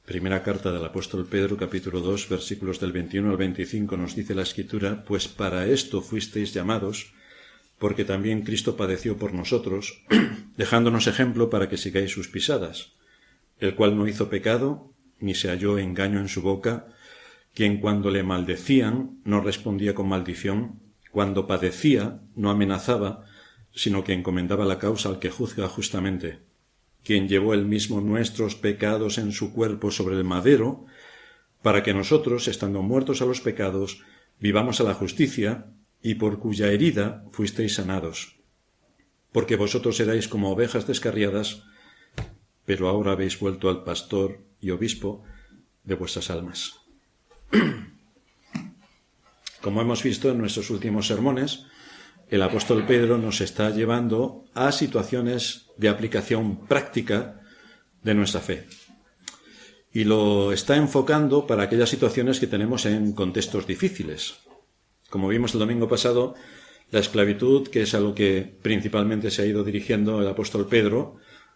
Primera carta del apóstol Pedro, capítulo 2, versículos del 21 al 25, nos dice la Escritura: pues para esto fuisteis llamados, porque también Cristo padeció por nosotros, dejándonos ejemplo para que sigáis sus pisadas, el cual no hizo pecado, ni se halló engaño en su boca, quien cuando le maldecían no respondía con maldición, cuando padecía no amenazaba, sino que encomendaba la causa al que juzga justamente, quien llevó él mismo nuestros pecados en su cuerpo sobre el madero, para que nosotros, estando muertos a los pecados, vivamos a la justicia, y por cuya herida fuisteis sanados. Porque vosotros erais como ovejas descarriadas, pero ahora habéis vuelto al pastor y obispo de vuestras almas. Como hemos visto en nuestros últimos sermones, el apóstol Pedro nos está llevando a situaciones de aplicación práctica de nuestra fe. Y lo está enfocando para aquellas situaciones que tenemos en contextos difíciles. Como vimos el domingo pasado, la esclavitud, que es a lo que principalmente se ha ido dirigiendo el apóstol Pedro,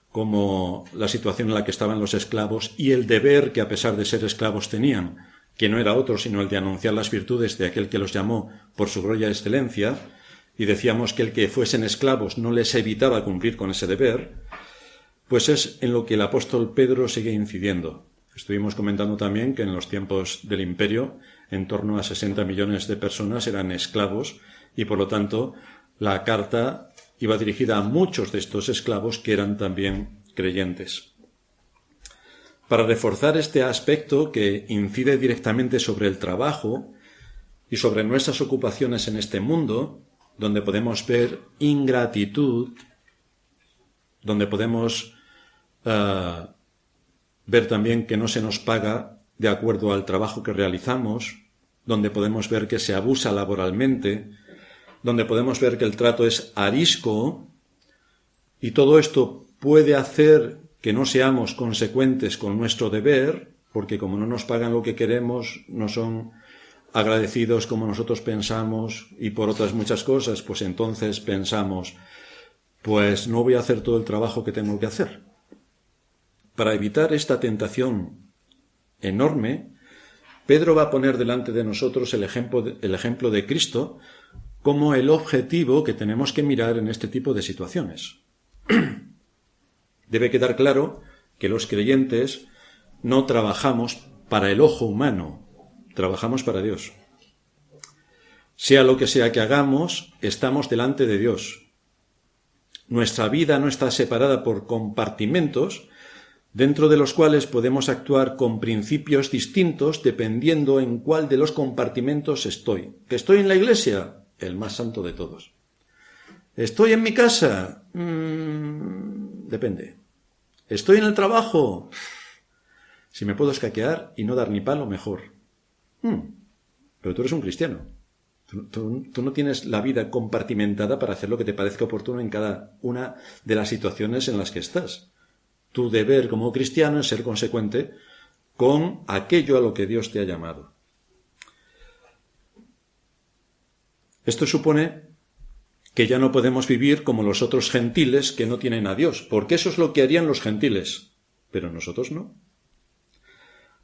como la situación en la que estaban los esclavos y el deber que a pesar de ser esclavos tenían, que no era otro sino el de anunciar las virtudes de aquel que los llamó por su gloria y excelencia, y decíamos que el que fuesen esclavos no les evitaba cumplir con ese deber, pues es en lo que el apóstol Pedro sigue incidiendo. Estuvimos comentando también que en los tiempos del imperio en torno a 60 millones de personas eran esclavos y por lo tanto la carta iba dirigida a muchos de estos esclavos que eran también creyentes. Para reforzar este aspecto que incide directamente sobre el trabajo y sobre nuestras ocupaciones en este mundo, donde podemos ver ingratitud, donde podemos ver también que no se nos paga de acuerdo al trabajo que realizamos, donde podemos ver que se abusa laboralmente, donde podemos ver que el trato es arisco, y todo esto puede hacer que no seamos consecuentes con nuestro deber, porque como no nos pagan lo que queremos, no son agradecidos como nosotros pensamos, y por otras muchas cosas, pues entonces pensamos, pues no voy a hacer todo el trabajo que tengo que hacer. Para evitar esta tentación enorme, Pedro va a poner delante de nosotros el ejemplo de Cristo como el objetivo que tenemos que mirar en este tipo de situaciones. Debe quedar claro que los creyentes no trabajamos para el ojo humano, trabajamos para Dios. Sea lo que sea que hagamos, estamos delante de Dios. Nuestra vida no está separada por compartimentos, dentro de los cuales podemos actuar con principios distintos dependiendo en cuál de los compartimentos estoy. ¿Que estoy en la iglesia? El más santo de todos. ¿Estoy en mi casa? Depende. ¿Estoy en el trabajo? Si me puedo escaquear y no dar ni palo, mejor. Pero tú eres un cristiano. Tú no tienes la vida compartimentada para hacer lo que te parezca oportuno en cada una de las situaciones en las que estás. Tu deber como cristiano es ser consecuente con aquello a lo que Dios te ha llamado. Esto supone que ya no podemos vivir como los otros gentiles que no tienen a Dios, porque eso es lo que harían los gentiles, pero nosotros no.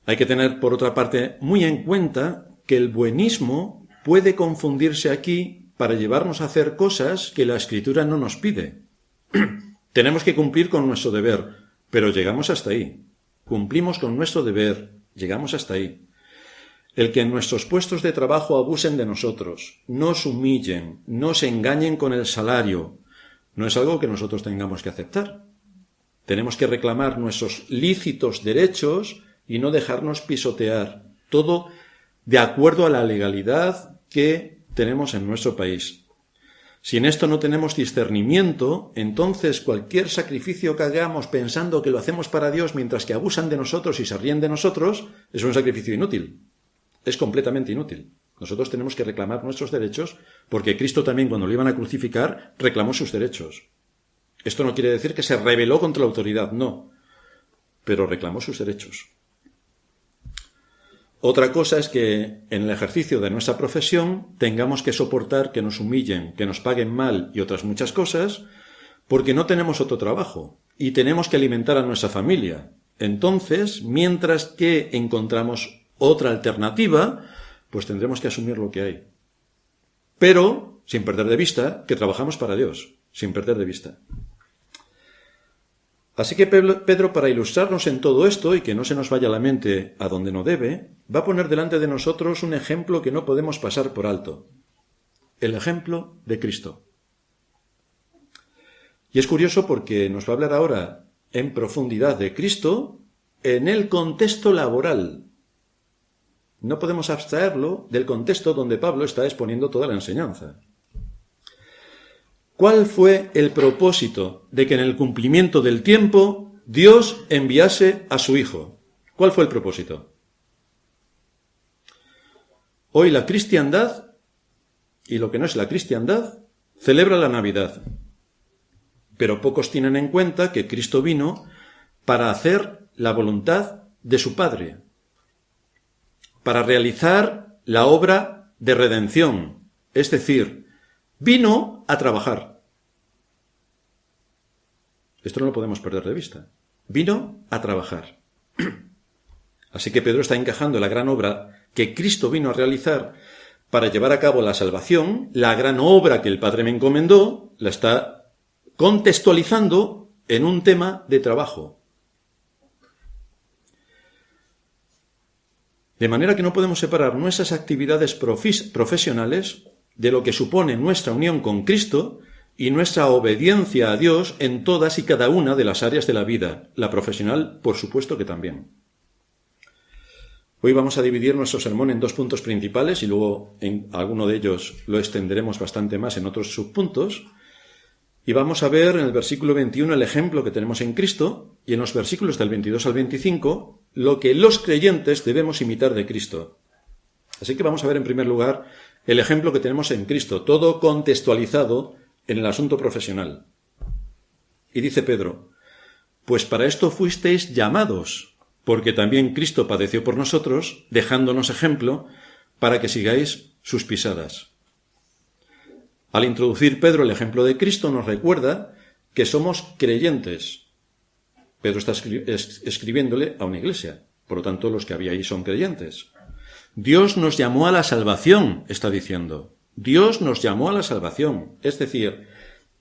Hay que tener, por otra parte, muy en cuenta que el buenismo puede confundirse aquí para llevarnos a hacer cosas que la Escritura no nos pide. Tenemos que cumplir con nuestro deber, pero llegamos hasta ahí. Cumplimos con nuestro deber, llegamos hasta ahí. El que en nuestros puestos de trabajo abusen de nosotros, nos humillen, nos engañen con el salario, no es algo que nosotros tengamos que aceptar. Tenemos que reclamar nuestros lícitos derechos y no dejarnos pisotear, todo de acuerdo a la legalidad que tenemos en nuestro país. Si en esto no tenemos discernimiento, entonces cualquier sacrificio que hagamos pensando que lo hacemos para Dios mientras que abusan de nosotros y se ríen de nosotros, es un sacrificio inútil. Es completamente inútil. Nosotros tenemos que reclamar nuestros derechos porque Cristo también, cuando lo iban a crucificar, reclamó sus derechos. Esto no quiere decir que se rebeló contra la autoridad, no, pero reclamó sus derechos. Otra cosa es que en el ejercicio de nuestra profesión tengamos que soportar que nos humillen, que nos paguen mal y otras muchas cosas, porque no tenemos otro trabajo y tenemos que alimentar a nuestra familia. Entonces, mientras que encontramos otra alternativa, pues tendremos que asumir lo que hay. Pero, sin perder de vista, que trabajamos para Dios, sin perder de vista. Así que Pedro, para ilustrarnos en todo esto y que no se nos vaya la mente a donde no debe, va a poner delante de nosotros un ejemplo que no podemos pasar por alto. El ejemplo de Cristo. Y es curioso porque nos va a hablar ahora en profundidad de Cristo en el contexto laboral. No podemos abstraerlo del contexto donde Pablo está exponiendo toda la enseñanza. ¿Cuál fue el propósito de que en el cumplimiento del tiempo Dios enviase a su Hijo? ¿Cuál fue el propósito? Hoy la cristiandad, y lo que no es la cristiandad, celebra la Navidad. Pero pocos tienen en cuenta que Cristo vino para hacer la voluntad de su Padre, para realizar la obra de redención, es decir, vino a trabajar. Esto no lo podemos perder de vista. Vino a trabajar. Así que Pedro está encajando la gran obra que Cristo vino a realizar para llevar a cabo la salvación, la gran obra que el Padre me encomendó, la está contextualizando en un tema de trabajo. De manera que no podemos separar nuestras actividades profesionales de lo que supone nuestra unión con Cristo y nuestra obediencia a Dios en todas y cada una de las áreas de la vida. La profesional, por supuesto que también. Hoy vamos a dividir nuestro sermón en dos puntos principales y luego en alguno de ellos lo extenderemos bastante más en otros subpuntos. Y vamos a ver en el versículo 21 el ejemplo que tenemos en Cristo y en los versículos del 22 al 25 lo que los creyentes debemos imitar de Cristo. Así que vamos a ver en primer lugar el ejemplo que tenemos en Cristo, todo contextualizado en el asunto profesional. Y dice Pedro, pues para esto fuisteis llamados, porque también Cristo padeció por nosotros, dejándonos ejemplo, para que sigáis sus pisadas. Al introducir Pedro el ejemplo de Cristo nos recuerda que somos creyentes. Pedro está escribiéndole a una iglesia, por lo tanto los que había ahí son creyentes. Dios nos llamó a la salvación, está diciendo. Dios nos llamó a la salvación, es decir,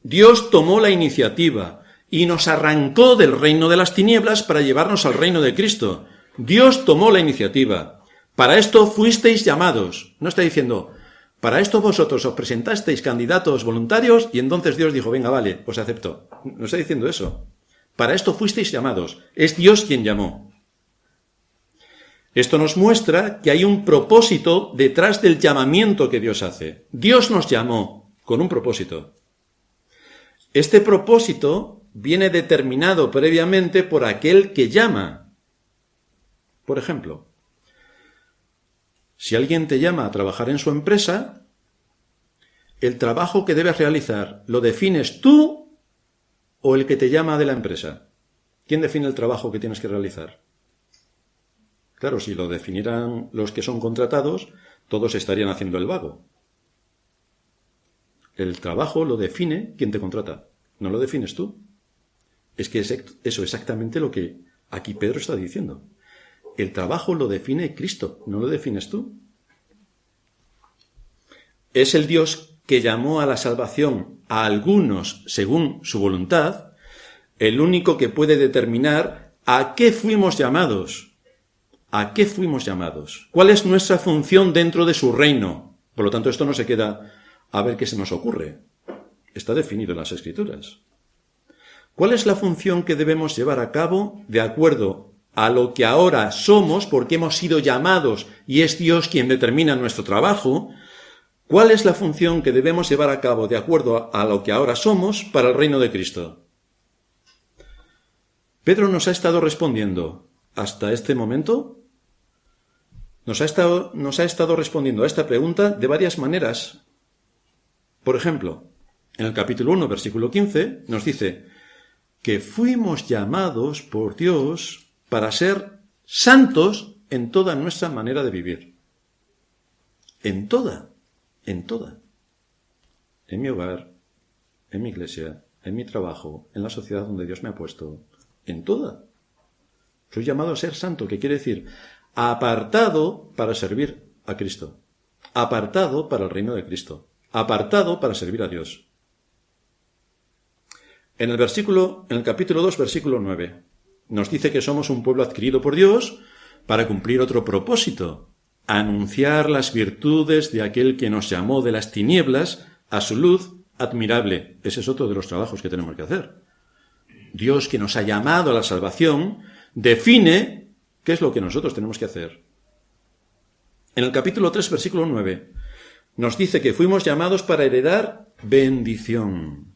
Dios tomó la iniciativa y nos arrancó del reino de las tinieblas para llevarnos al reino de Cristo. Dios tomó la iniciativa. Para esto fuisteis llamados. No está diciendo, para esto vosotros os presentasteis candidatos voluntarios y entonces Dios dijo, venga, vale, os acepto. No está diciendo eso. Para esto fuisteis llamados. Es Dios quien llamó. Esto nos muestra que hay un propósito detrás del llamamiento que Dios hace. Dios nos llamó con un propósito. Este propósito viene determinado previamente por aquel que llama. Por ejemplo, si alguien te llama a trabajar en su empresa, el trabajo que debes realizar, ¿lo defines tú o el que te llama de la empresa? ¿Quién define el trabajo que tienes que realizar? Claro, si lo definieran los que son contratados, todos estarían haciendo el vago. El trabajo lo define quien te contrata, no lo defines tú. Es que es eso exactamente lo que aquí Pedro está diciendo. El trabajo lo define Cristo, no lo defines tú. Es el Dios que llamó a la salvación a algunos según su voluntad, el único que puede determinar a qué fuimos llamados. ¿A qué fuimos llamados? ¿Cuál es nuestra función dentro de su reino? Por lo tanto, esto no se queda a ver qué se nos ocurre. Está definido en las Escrituras. ¿Cuál es la función que debemos llevar a cabo de acuerdo a lo que ahora somos, porque hemos sido llamados y es Dios quien determina nuestro trabajo? ¿Cuál es la función que debemos llevar a cabo de acuerdo a lo que ahora somos para el reino de Cristo? Pedro nos ha estado respondiendo hasta este momento. Nos ha estado respondiendo a esta pregunta de varias maneras. Por ejemplo, en el capítulo 1, versículo 15, nos dice que fuimos llamados por Dios para ser santos en toda nuestra manera de vivir. En toda. En mi hogar, en mi iglesia, en mi trabajo, en la sociedad donde Dios me ha puesto. En toda. Soy llamado a ser santo, que quiere decir apartado para servir a Cristo, apartado para el reino de Cristo, apartado para servir a Dios. En el capítulo 2, versículo 9, nos dice que somos un pueblo adquirido por Dios para cumplir otro propósito: anunciar las virtudes de aquel que nos llamó de las tinieblas a su luz admirable. Ese es otro de los trabajos que tenemos que hacer. Dios, que nos ha llamado a la salvación, define qué es lo que nosotros tenemos que hacer. En el capítulo 3, versículo 9, nos dice que fuimos llamados para heredar bendición,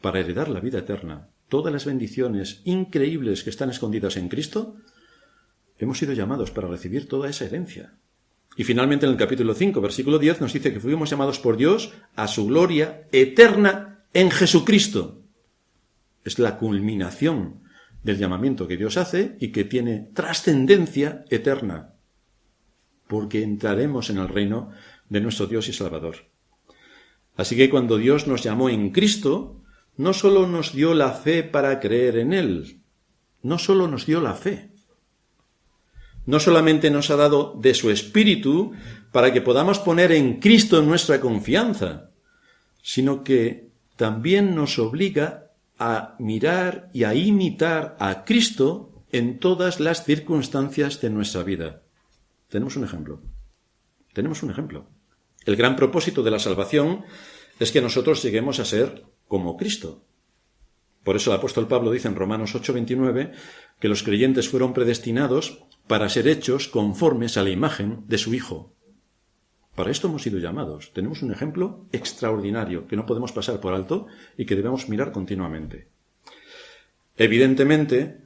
para heredar la vida eterna. Todas las bendiciones increíbles que están escondidas en Cristo, hemos sido llamados para recibir toda esa herencia. Y finalmente en el capítulo 5, versículo 10, nos dice que fuimos llamados por Dios a su gloria eterna en Jesucristo. Es la culminación del llamamiento que Dios hace y que tiene trascendencia eterna, porque entraremos en el reino de nuestro Dios y Salvador. Así que cuando Dios nos llamó en Cristo, no solo nos dio la fe para creer en Él, no solo nos dio la fe, no solamente nos ha dado de su Espíritu para que podamos poner en Cristo nuestra confianza, sino que también nos obliga a mirar y a imitar a Cristo en todas las circunstancias de nuestra vida. Tenemos un ejemplo. El gran propósito de la salvación es que nosotros lleguemos a ser como Cristo. Por eso el apóstol Pablo dice en Romanos 8:29 que los creyentes fueron predestinados para ser hechos conformes a la imagen de su Hijo. Para esto hemos sido llamados. Tenemos un ejemplo extraordinario que no podemos pasar por alto y que debemos mirar continuamente. Evidentemente,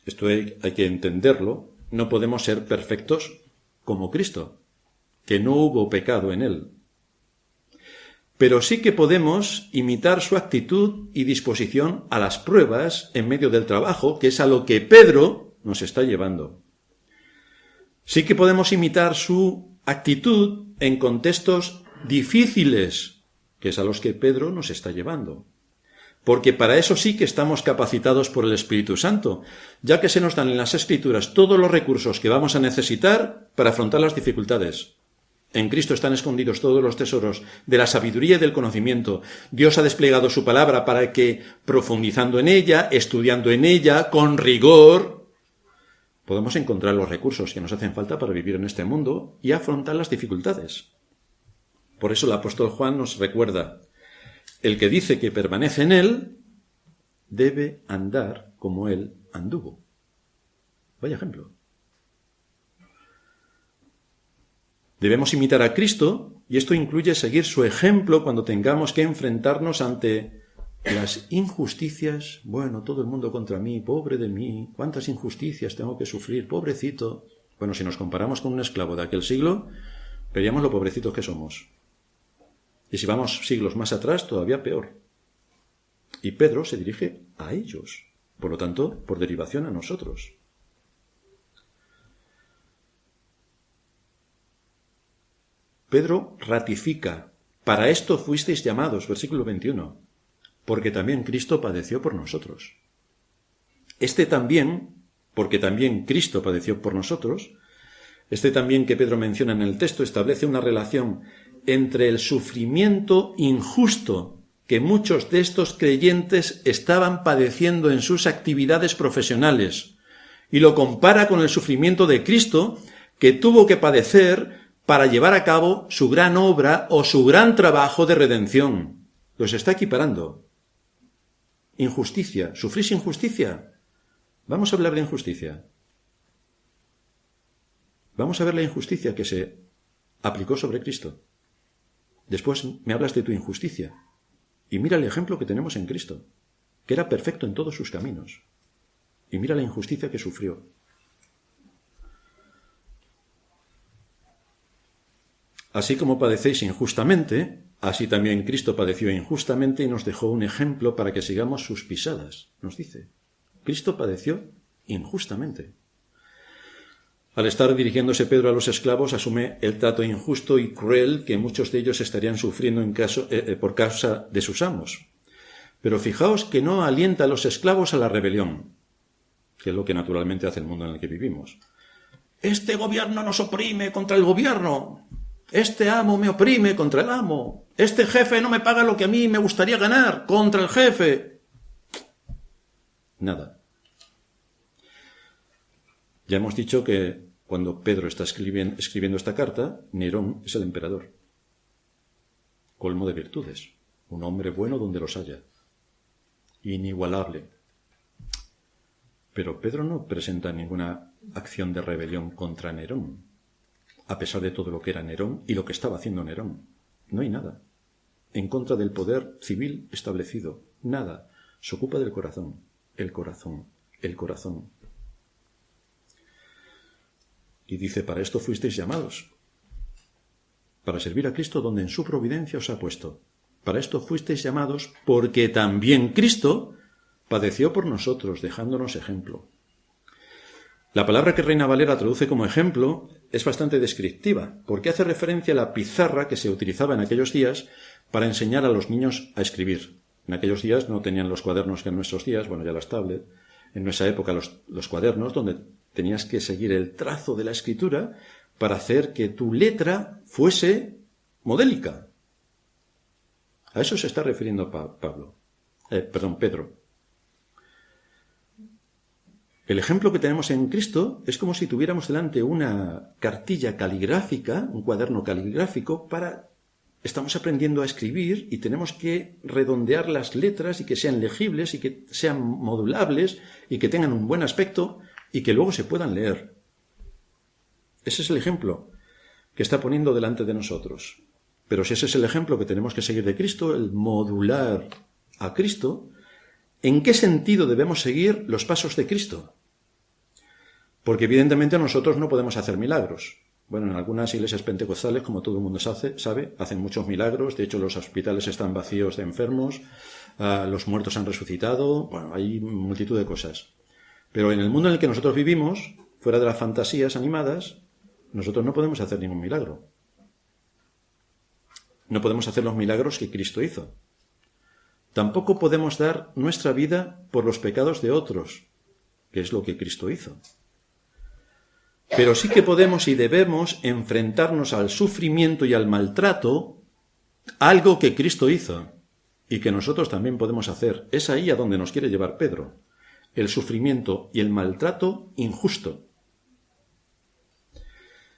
esto hay que entenderlo, no podemos ser perfectos como Cristo, que no hubo pecado en Él. Pero sí que podemos imitar su actitud y disposición a las pruebas en medio del trabajo, que es a lo que Pedro nos está llevando. Sí que podemos imitar su actitud en contextos difíciles, que es a los que Pedro nos está llevando. Porque para eso sí que estamos capacitados por el Espíritu Santo, ya que se nos dan en las Escrituras todos los recursos que vamos a necesitar para afrontar las dificultades. En Cristo están escondidos todos los tesoros de la sabiduría y del conocimiento. Dios ha desplegado su palabra para que, profundizando en ella, estudiando en ella, con rigor, podemos encontrar los recursos que nos hacen falta para vivir en este mundo y afrontar las dificultades. Por eso el apóstol Juan nos recuerda: el que dice que permanece en él, debe andar como él anduvo. Vaya ejemplo. Debemos imitar a Cristo, y esto incluye seguir su ejemplo cuando tengamos que enfrentarnos ante las injusticias. Bueno, todo el mundo contra mí, pobre de mí, cuántas injusticias tengo que sufrir, pobrecito. Bueno, si nos comparamos con un esclavo de aquel siglo, veríamos lo pobrecitos que somos. Y si vamos siglos más atrás, todavía peor. Y Pedro se dirige a ellos, por lo tanto, por derivación a nosotros. Pedro ratifica: para esto fuisteis llamados, versículo 21, porque también Cristo padeció por nosotros. Porque también Cristo padeció por nosotros, también que Pedro menciona en el texto, establece una relación entre el sufrimiento injusto que muchos de estos creyentes estaban padeciendo en sus actividades profesionales, y lo compara con el sufrimiento de Cristo, que tuvo que padecer para llevar a cabo su gran obra o su gran trabajo de redención. Los está equiparando. Injusticia. ¿Sufrís injusticia? Vamos a hablar de injusticia. Vamos a ver la injusticia que se aplicó sobre Cristo. Después me hablas de tu injusticia. Y mira el ejemplo que tenemos en Cristo, que era perfecto en todos sus caminos. Y mira la injusticia que sufrió. Así como padecéis injustamente, así también Cristo padeció injustamente y nos dejó un ejemplo para que sigamos sus pisadas, nos dice. Cristo padeció injustamente. Al estar dirigiéndose Pedro a los esclavos, asume el trato injusto y cruel que muchos de ellos estarían sufriendo por causa de sus amos. Pero fijaos que no alienta a los esclavos a la rebelión. que es lo que naturalmente hace el mundo en el que vivimos. Este gobierno nos oprime contra el gobierno. Este amo me oprime contra el amo. Este jefe no me paga lo que a mí me gustaría ganar contra el jefe. Nada. Ya hemos dicho que cuando Pedro está escribiendo esta carta, Nerón es el emperador. Colmo de virtudes. Un hombre bueno donde los haya. Inigualable. Pero Pedro no presenta ninguna acción de rebelión contra Nerón, a pesar de todo lo que era Nerón y lo que estaba haciendo Nerón. No hay nada. En contra del poder civil establecido. Nada. Se ocupa del corazón. El corazón. El corazón. Y dice, para esto fuisteis llamados. Para servir a Cristo donde en su providencia os ha puesto. Para esto fuisteis llamados porque también Cristo padeció por nosotros, dejándonos ejemplo. La palabra que Reina Valera traduce como ejemplo es bastante descriptiva, porque hace referencia a la pizarra que se utilizaba en aquellos días para enseñar a los niños a escribir. En aquellos días no tenían los cuadernos que en nuestros días, bueno, ya las tablets, en nuestra época los cuadernos, donde tenías que seguir el trazo de la escritura para hacer que tu letra fuese modélica. A eso se está refiriendo Pedro. El ejemplo que tenemos en Cristo es como si tuviéramos delante una cartilla caligráfica, un cuaderno caligráfico, estamos aprendiendo a escribir y tenemos que redondear las letras y que sean legibles y que sean modulables y que tengan un buen aspecto y que luego se puedan leer. Ese es el ejemplo que está poniendo delante de nosotros. Pero si ese es el ejemplo que tenemos que seguir de Cristo, el modular a Cristo, ¿en qué sentido debemos seguir los pasos de Cristo? Porque evidentemente nosotros no podemos hacer milagros. Bueno, en algunas iglesias pentecostales, como todo el mundo sabe, hacen muchos milagros. De hecho, los hospitales están vacíos de enfermos, los muertos han resucitado, bueno, hay multitud de cosas. Pero en el mundo en el que nosotros vivimos, fuera de las fantasías animadas, nosotros no podemos hacer ningún milagro. No podemos hacer los milagros que Cristo hizo. Tampoco podemos dar nuestra vida por los pecados de otros, que es lo que Cristo hizo. Pero sí que podemos y debemos enfrentarnos al sufrimiento y al maltrato, algo que Cristo hizo y que nosotros también podemos hacer. Es ahí a donde nos quiere llevar Pedro, el sufrimiento y el maltrato injusto.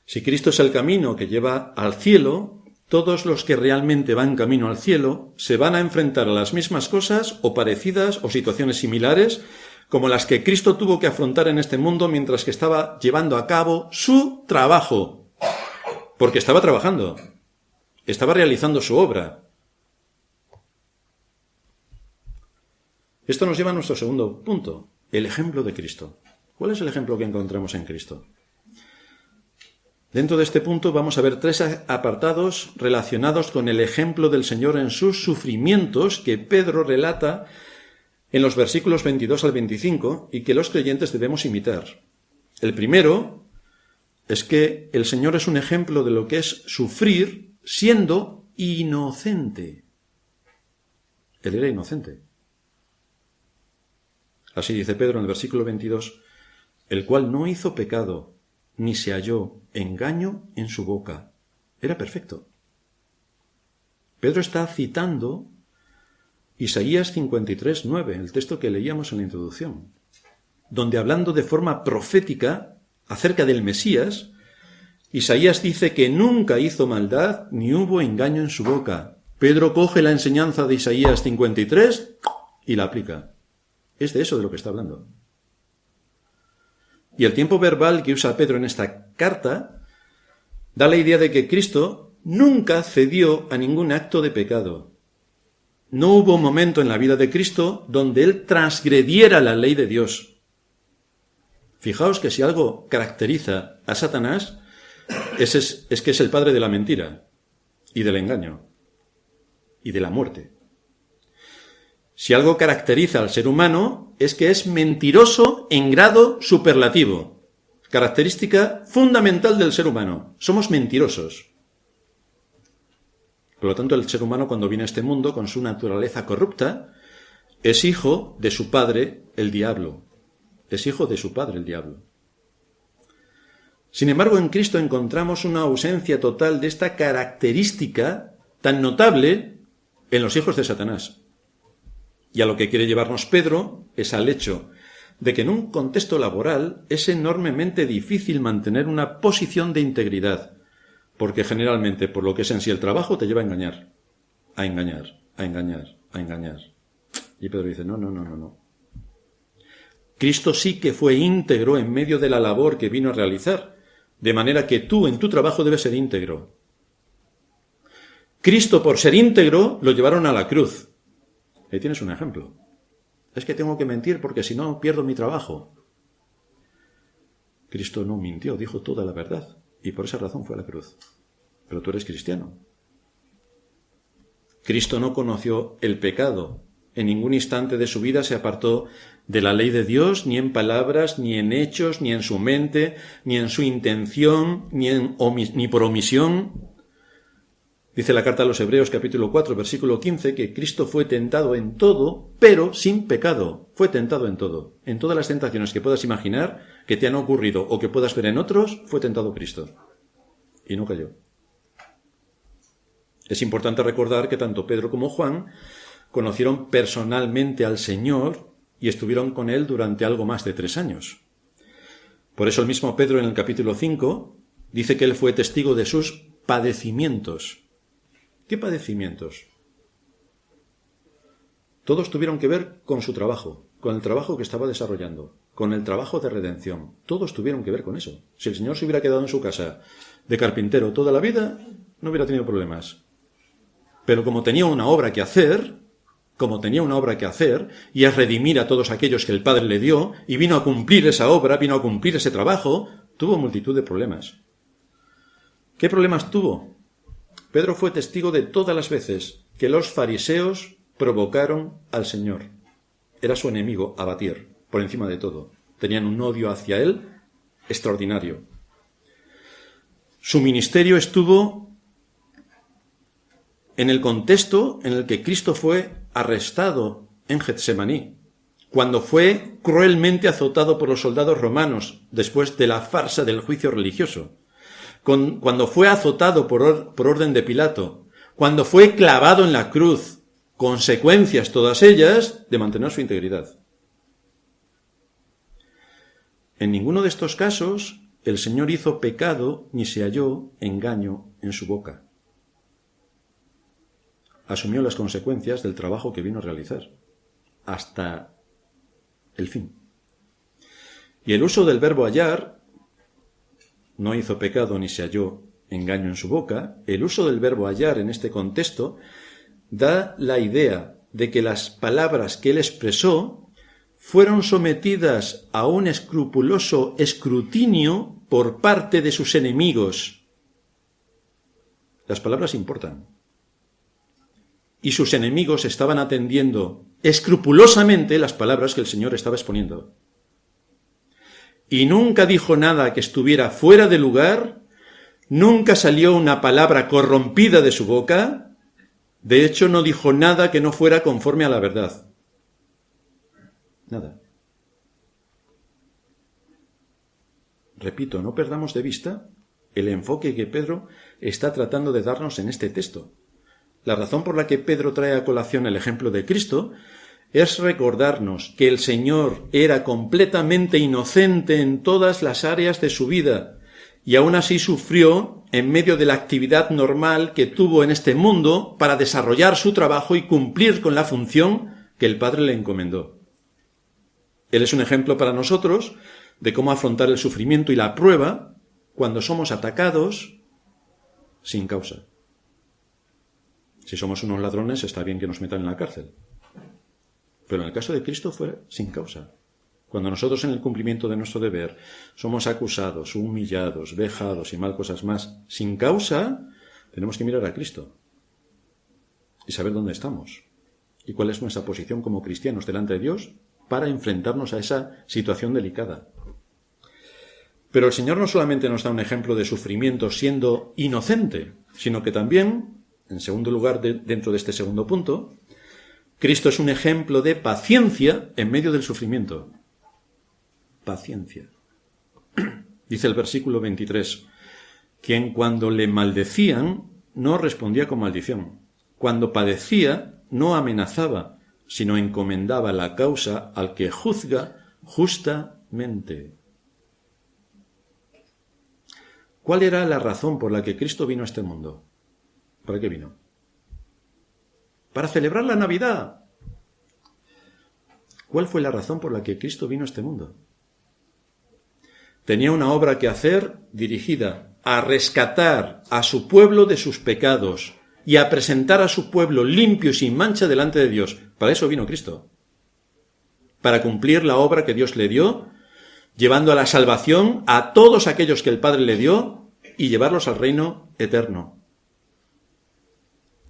Si Cristo es el camino que lleva al cielo, todos los que realmente van camino al cielo se van a enfrentar a las mismas cosas o parecidas o situaciones similares como las que Cristo tuvo que afrontar en este mundo mientras que estaba llevando a cabo su trabajo. Porque estaba trabajando, estaba realizando su obra. Esto nos lleva a nuestro segundo punto, el ejemplo de Cristo. ¿Cuál es el ejemplo que encontramos en Cristo? Dentro de este punto vamos a ver 3 apartados relacionados con el ejemplo del Señor en sus sufrimientos que Pedro relata en los versículos 22 al 25 y que los creyentes debemos imitar. El primero es que el Señor es un ejemplo de lo que es sufrir siendo inocente. Él era inocente. Así dice Pedro en el versículo 22, el cual no hizo pecado, ni se halló engaño en su boca. Era perfecto. Pedro está citando Isaías 53:9, el texto que leíamos en la introducción, donde hablando de forma profética acerca del Mesías, Isaías dice que nunca hizo maldad ni hubo engaño en su boca. Pedro coge la enseñanza de Isaías 53 y la aplica. Es de eso de lo que está hablando. Y el tiempo verbal que usa Pedro en esta carta da la idea de que Cristo nunca cedió a ningún acto de pecado. No hubo momento en la vida de Cristo donde él transgrediera la ley de Dios. Fijaos que si algo caracteriza a Satanás es que es el padre de la mentira y del engaño y de la muerte. Si algo caracteriza al ser humano es que es mentiroso en grado superlativo. Característica fundamental del ser humano. Somos mentirosos. Por lo tanto, el ser humano cuando viene a este mundo con su naturaleza corrupta es hijo de su padre, el diablo. es hijo de su padre, el diablo. Sin embargo, en Cristo encontramos una ausencia total de esta característica tan notable en los hijos de Satanás. Y a lo que quiere llevarnos Pedro es al hecho de que en un contexto laboral es enormemente difícil mantener una posición de integridad, porque generalmente, por lo que es en sí el trabajo, te lleva a engañar, a engañar, a engañar, a engañar. Y Pedro dice, no. Cristo sí que fue íntegro en medio de la labor que vino a realizar, de manera que tú en tu trabajo debes ser íntegro. Cristo, por ser íntegro, lo llevaron a la cruz. Ahí tienes un ejemplo. Es que tengo que mentir porque si no pierdo mi trabajo. Cristo no mintió, dijo toda la verdad. Y por esa razón fue a la cruz. Pero tú eres cristiano. Cristo no conoció el pecado. En ningún instante de su vida se apartó de la ley de Dios, ni en palabras, ni en hechos, ni en su mente, ni en su intención, ni por omisión. Dice la carta a los Hebreos, capítulo 4, versículo 15, que Cristo fue tentado en todo, pero sin pecado. Fue tentado en todo. En todas las tentaciones que puedas imaginar, que te han ocurrido o que puedas ver en otros, fue tentado Cristo. Y no cayó. Es importante recordar que tanto Pedro como Juan conocieron personalmente al Señor y estuvieron con Él durante algo más de 3 años. Por eso el mismo Pedro en el capítulo 5 dice que Él fue testigo de sus padecimientos. ¿Qué padecimientos? Todos tuvieron que ver con su trabajo, con el trabajo que estaba desarrollando, con el trabajo de redención. Todos tuvieron que ver con eso. Si el Señor se hubiera quedado en su casa de carpintero toda la vida, no hubiera tenido problemas. Pero como tenía una obra que hacer, y es redimir a todos aquellos que el Padre le dio, y vino a cumplir esa obra, vino a cumplir ese trabajo, tuvo multitud de problemas. ¿Qué problemas tuvo? Pedro fue testigo de todas las veces que los fariseos provocaron al Señor. Era su enemigo a batir, por encima de todo. Tenían un odio hacia él extraordinario. Su ministerio estuvo en el contexto en el que Cristo fue arrestado en Getsemaní, cuando fue cruelmente azotado por los soldados romanos después de la farsa del juicio religioso, cuando fue azotado por orden de Pilato, cuando fue clavado en la cruz, consecuencias todas ellas de mantener su integridad. En ninguno de estos casos el Señor hizo pecado ni se halló engaño en su boca. Asumió las consecuencias del trabajo que vino a realizar, hasta el fin. Y el uso del verbo hallar, no hizo pecado ni se halló engaño en su boca, el uso del verbo hallar en este contexto da la idea de que las palabras que él expresó fueron sometidas a un escrupuloso escrutinio por parte de sus enemigos. Las palabras importan. Y sus enemigos estaban atendiendo escrupulosamente las palabras que el Señor estaba exponiendo. Y nunca dijo nada que estuviera fuera de lugar, nunca salió una palabra corrompida de su boca, de hecho no dijo nada que no fuera conforme a la verdad. Nada. Repito, no perdamos de vista el enfoque que Pedro está tratando de darnos en este texto. La razón por la que Pedro trae a colación el ejemplo de Cristo es recordarnos que el Señor era completamente inocente en todas las áreas de su vida y aún así sufrió en medio de la actividad normal que tuvo en este mundo para desarrollar su trabajo y cumplir con la función que el Padre le encomendó. Él es un ejemplo para nosotros de cómo afrontar el sufrimiento y la prueba cuando somos atacados sin causa. Si somos unos ladrones, está bien que nos metan en la cárcel. Pero en el caso de Cristo fue sin causa. Cuando nosotros en el cumplimiento de nuestro deber somos acusados, humillados, vejados y mal cosas más, sin causa, tenemos que mirar a Cristo y saber dónde estamos y cuál es nuestra posición como cristianos delante de Dios para enfrentarnos a esa situación delicada. Pero el Señor no solamente nos da un ejemplo de sufrimiento siendo inocente, sino que también, en segundo lugar, dentro de este segundo punto, Cristo es un ejemplo de paciencia en medio del sufrimiento. paciencia. Dice el versículo 23, quien cuando le maldecían no respondía con maldición. Cuando padecía no amenazaba, sino encomendaba la causa al que juzga justamente. ¿Cuál era la razón por la que Cristo vino a este mundo? ¿Para qué vino? Para celebrar la Navidad. ¿Cuál fue la razón por la que Cristo vino a este mundo? Tenía una obra que hacer dirigida a rescatar a su pueblo de sus pecados y a presentar a su pueblo limpio y sin mancha delante de Dios. Para eso vino Cristo. Para cumplir la obra que Dios le dio, llevando a la salvación a todos aquellos que el Padre le dio y llevarlos al reino eterno.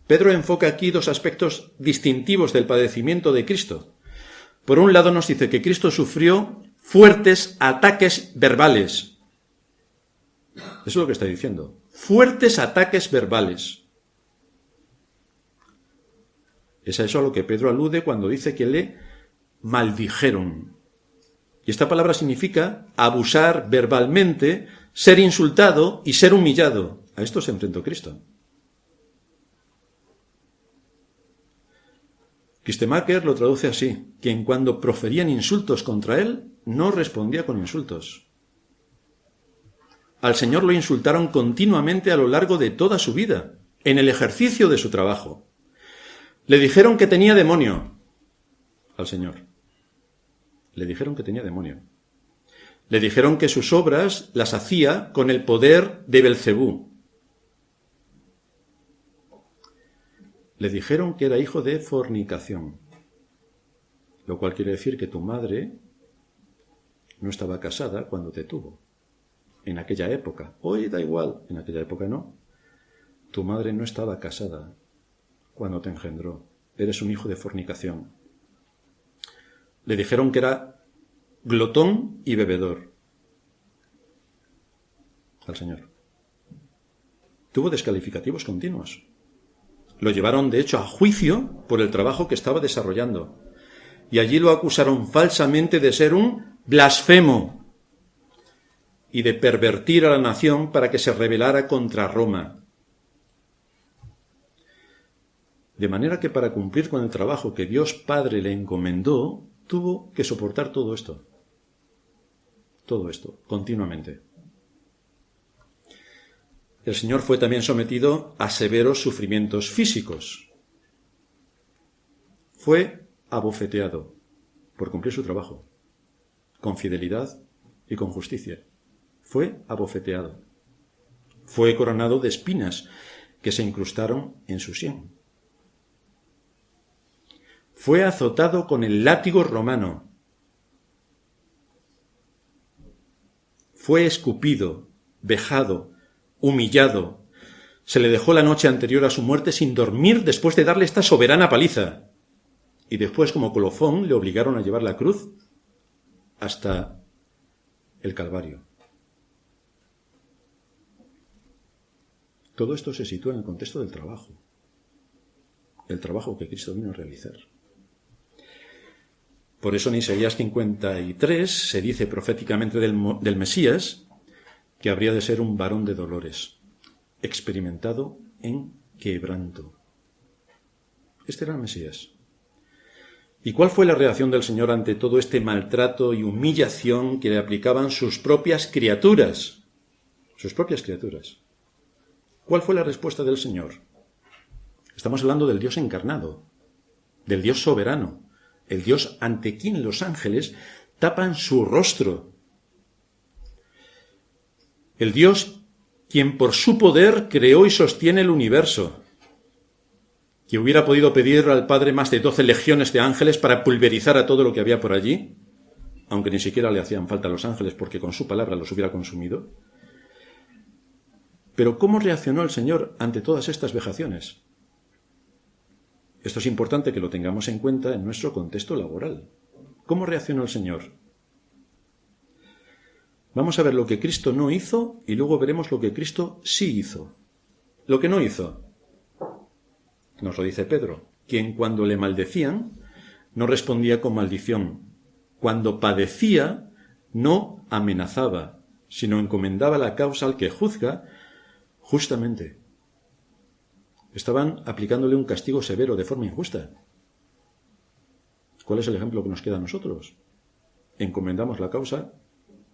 Pedro enfoca aquí dos aspectos distintivos del padecimiento de Cristo. Por un lado nos dice que Cristo sufrió fuertes ataques verbales. Eso es lo que está diciendo. Fuertes ataques verbales. Es a eso a lo que Pedro alude cuando dice que le maldijeron. Y esta palabra significa abusar verbalmente, ser insultado y ser humillado. A esto se enfrentó Cristo. Kistemaker lo traduce así, quien cuando proferían insultos contra él, no respondía con insultos. Al Señor lo insultaron continuamente a lo largo de toda su vida, en el ejercicio de su trabajo. Le dijeron que tenía demonio al Señor. Le dijeron que tenía demonio. Le dijeron que sus obras las hacía con el poder de Belcebú. Le dijeron que era hijo de fornicación, lo cual quiere decir que tu madre no estaba casada cuando te tuvo, en aquella época. Hoy da igual, en aquella época no. Tu madre no estaba casada cuando te engendró. Eres un hijo de fornicación. Le dijeron que era glotón y bebedor al Señor. Tuvo descalificativos continuos. Lo llevaron, de hecho, a juicio por el trabajo que estaba desarrollando. Y allí lo acusaron falsamente de ser un blasfemo y de pervertir a la nación para que se rebelara contra Roma. De manera que para cumplir con el trabajo que Dios Padre le encomendó, tuvo que soportar todo esto, continuamente. El Señor fue también sometido a severos sufrimientos físicos. Fue abofeteado por cumplir su trabajo, con fidelidad y con justicia. Fue abofeteado. Fue coronado de espinas que se incrustaron en su sien. Fue azotado con el látigo romano. Fue escupido, vejado, humillado. Se le dejó la noche anterior a su muerte sin dormir después de darle esta soberana paliza. Y después, como colofón, le obligaron a llevar la cruz hasta el Calvario. Todo esto se sitúa en el contexto del trabajo. El trabajo que Cristo vino a realizar. Por eso en Isaías 53 se dice proféticamente del Mesías que habría de ser un varón de dolores, experimentado en quebranto. Este era el Mesías. ¿Y cuál fue la reacción del Señor ante todo este maltrato y humillación que le aplicaban sus propias criaturas? Sus propias criaturas. ¿Cuál fue la respuesta del Señor? Estamos hablando del Dios encarnado, del Dios soberano, el Dios ante quien los ángeles tapan su rostro. El Dios quien por su poder creó y sostiene el universo, que hubiera podido pedir al Padre más de 12 legiones de ángeles para pulverizar a todo lo que había por allí, aunque ni siquiera le hacían falta a los ángeles porque con su palabra los hubiera consumido. Pero ¿cómo reaccionó el Señor ante todas estas vejaciones? Esto es importante que lo tengamos en cuenta en nuestro contexto laboral. ¿Cómo reaccionó el Señor? Vamos a ver lo que Cristo no hizo y luego veremos lo que Cristo sí hizo. Lo que no hizo, nos lo dice Pedro, quien cuando le maldecían no respondía con maldición. Cuando padecía no amenazaba, sino encomendaba la causa al que juzga justamente. Estaban aplicándole un castigo severo de forma injusta. ¿Cuál es el ejemplo que nos queda a nosotros? Encomendamos la causa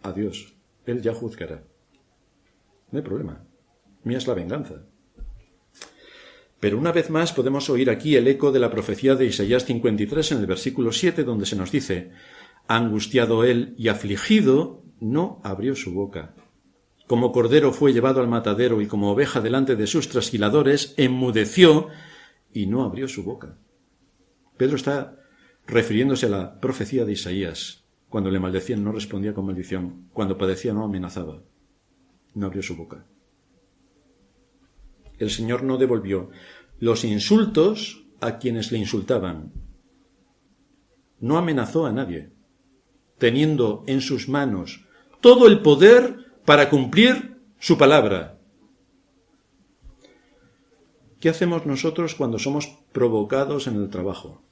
a Dios. Él ya juzgará. No hay problema. Mía es la venganza. Pero una vez más podemos oír aquí el eco de la profecía de Isaías 53 en el versículo 7, donde se nos dice: angustiado él y afligido, no abrió su boca. Como cordero fue llevado al matadero y como oveja delante de sus trasquiladores, enmudeció y no abrió su boca. Pedro está refiriéndose a la profecía de Isaías. Cuando le maldecían no respondía con maldición. Cuando padecía no amenazaba. No abrió su boca. El Señor no devolvió los insultos a quienes le insultaban. No amenazó a nadie, teniendo en sus manos todo el poder para cumplir su palabra. ¿Qué hacemos nosotros cuando somos provocados en el trabajo?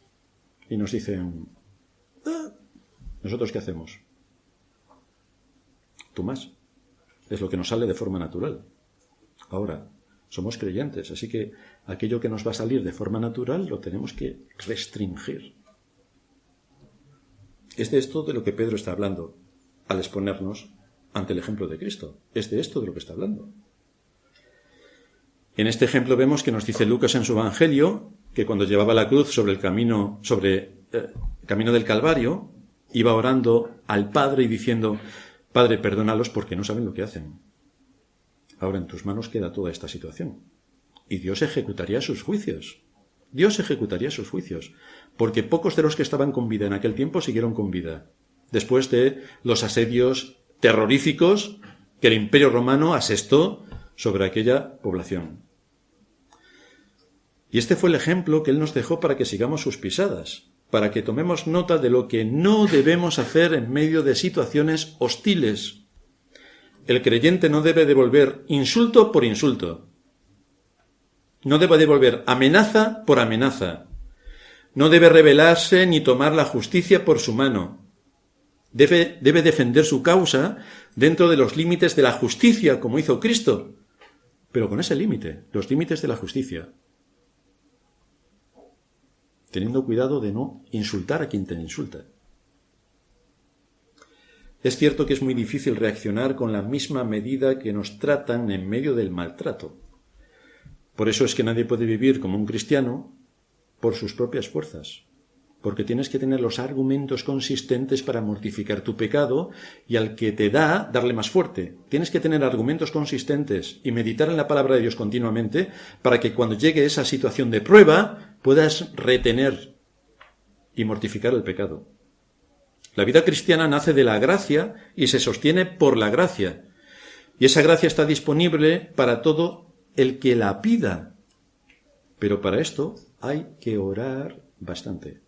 Y nos dicen: ¿nosotros qué hacemos? Tú más. Es lo que nos sale de forma natural. Ahora, somos creyentes, así que aquello que nos va a salir de forma natural lo tenemos que restringir. Es de esto de lo que Pedro está hablando al exponernos ante el ejemplo de Cristo. Es de esto de lo que está hablando. En este ejemplo vemos que nos dice Lucas en su Evangelio que cuando llevaba la cruz sobre el camino del Calvario, iba orando al Padre y diciendo: Padre, perdónalos porque no saben lo que hacen. Ahora en tus manos queda toda esta situación. Y Dios ejecutaría sus juicios. Dios ejecutaría sus juicios. Porque pocos de los que estaban con vida en aquel tiempo siguieron con vida. Después de los asedios terroríficos que el Imperio Romano asestó sobre aquella población. Y este fue el ejemplo que Él nos dejó para que sigamos sus pisadas, para que tomemos nota de lo que no debemos hacer en medio de situaciones hostiles. El creyente no debe devolver insulto por insulto. No debe devolver amenaza por amenaza. No debe rebelarse ni tomar la justicia por su mano. Debe defender su causa dentro de los límites de la justicia, como hizo Cristo, pero con ese límite, los límites de la justicia. Teniendo cuidado de no insultar a quien te insulta. Es cierto que es muy difícil reaccionar con la misma medida que nos tratan en medio del maltrato. Por eso es que nadie puede vivir como un cristiano por sus propias fuerzas, porque tienes que tener los argumentos consistentes para mortificar tu pecado y al que te da, darle más fuerte. Tienes que tener argumentos consistentes y meditar en la palabra de Dios continuamente para que cuando llegue esa situación de prueba puedas retener y mortificar el pecado. La vida cristiana nace de la gracia y se sostiene por la gracia. Y esa gracia está disponible para todo el que la pida. Pero para esto hay que orar bastante.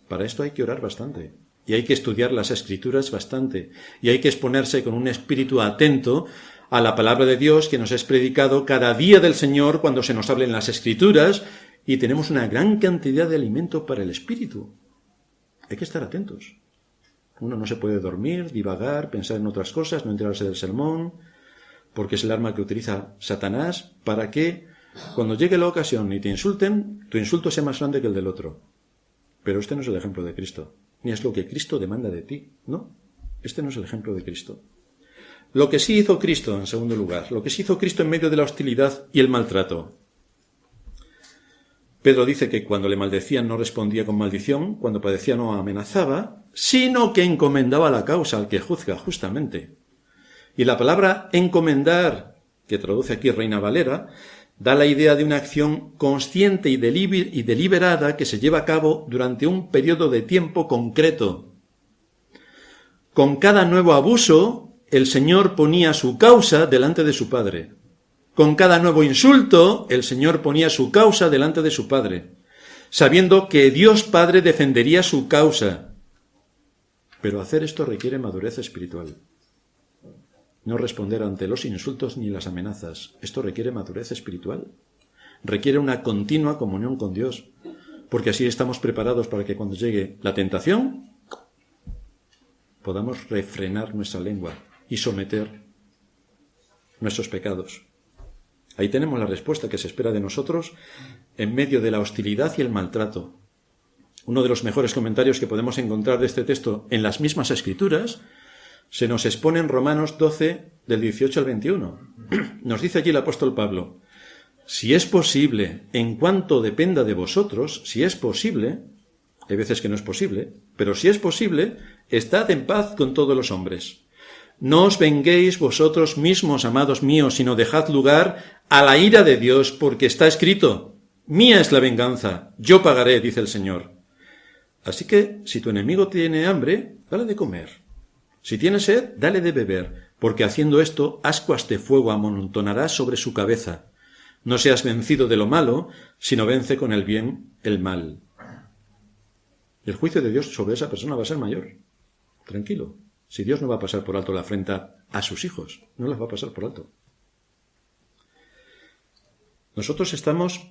Para esto hay que orar bastante. Y hay que estudiar las Escrituras bastante. Y hay que exponerse con un espíritu atento a la palabra de Dios que nos es predicado cada día del Señor cuando se nos hablen las Escrituras. Y tenemos una gran cantidad de alimento para el espíritu. Hay que estar atentos. Uno no se puede dormir, divagar, pensar en otras cosas, no enterarse del sermón, porque es el arma que utiliza Satanás para que cuando llegue la ocasión y te insulten, tu insulto sea más grande que el del otro. Pero este no es el ejemplo de Cristo, ni es lo que Cristo demanda de ti, ¿no? Este no es el ejemplo de Cristo. Lo que sí hizo Cristo, en segundo lugar, lo que sí hizo Cristo en medio de la hostilidad y el maltrato. Pedro dice que cuando le maldecían no respondía con maldición, cuando padecía no amenazaba, sino que encomendaba la causa al que juzga justamente. Y la palabra encomendar, que traduce aquí Reina Valera, da la idea de una acción consciente y deliberada que se lleva a cabo durante un periodo de tiempo concreto. Con cada nuevo abuso, el Señor ponía su causa delante de su Padre. Con cada nuevo insulto, el Señor ponía su causa delante de su Padre, sabiendo que Dios Padre defendería su causa. Pero hacer esto requiere madurez espiritual. No responder ante los insultos ni las amenazas. Esto requiere madurez espiritual. Requiere una continua comunión con Dios, porque así estamos preparados para que cuando llegue la tentación, podamos refrenar nuestra lengua y someter nuestros pecados. Ahí tenemos la respuesta que se espera de nosotros en medio de la hostilidad y el maltrato. Uno de los mejores comentarios que podemos encontrar de este texto en las mismas Escrituras se nos expone en Romanos 12, del 18 al 21. Nos dice allí el apóstol Pablo: si es posible, en cuanto dependa de vosotros, si es posible, hay veces que no es posible, pero si es posible, estad en paz con todos los hombres. No os venguéis vosotros mismos, amados míos, sino dejad lugar a la ira de Dios, porque está escrito: mía es la venganza, yo pagaré, dice el Señor. Así que, si tu enemigo tiene hambre, dale de comer. Si tiene sed, dale de beber, porque haciendo esto, ascuas de fuego amontonarás sobre su cabeza. No seas vencido de lo malo, sino vence con el bien el mal. El juicio de Dios sobre esa persona va a ser mayor. Tranquilo. Si Dios no va a pasar por alto la afrenta a sus hijos, no las va a pasar por alto. Nosotros estamos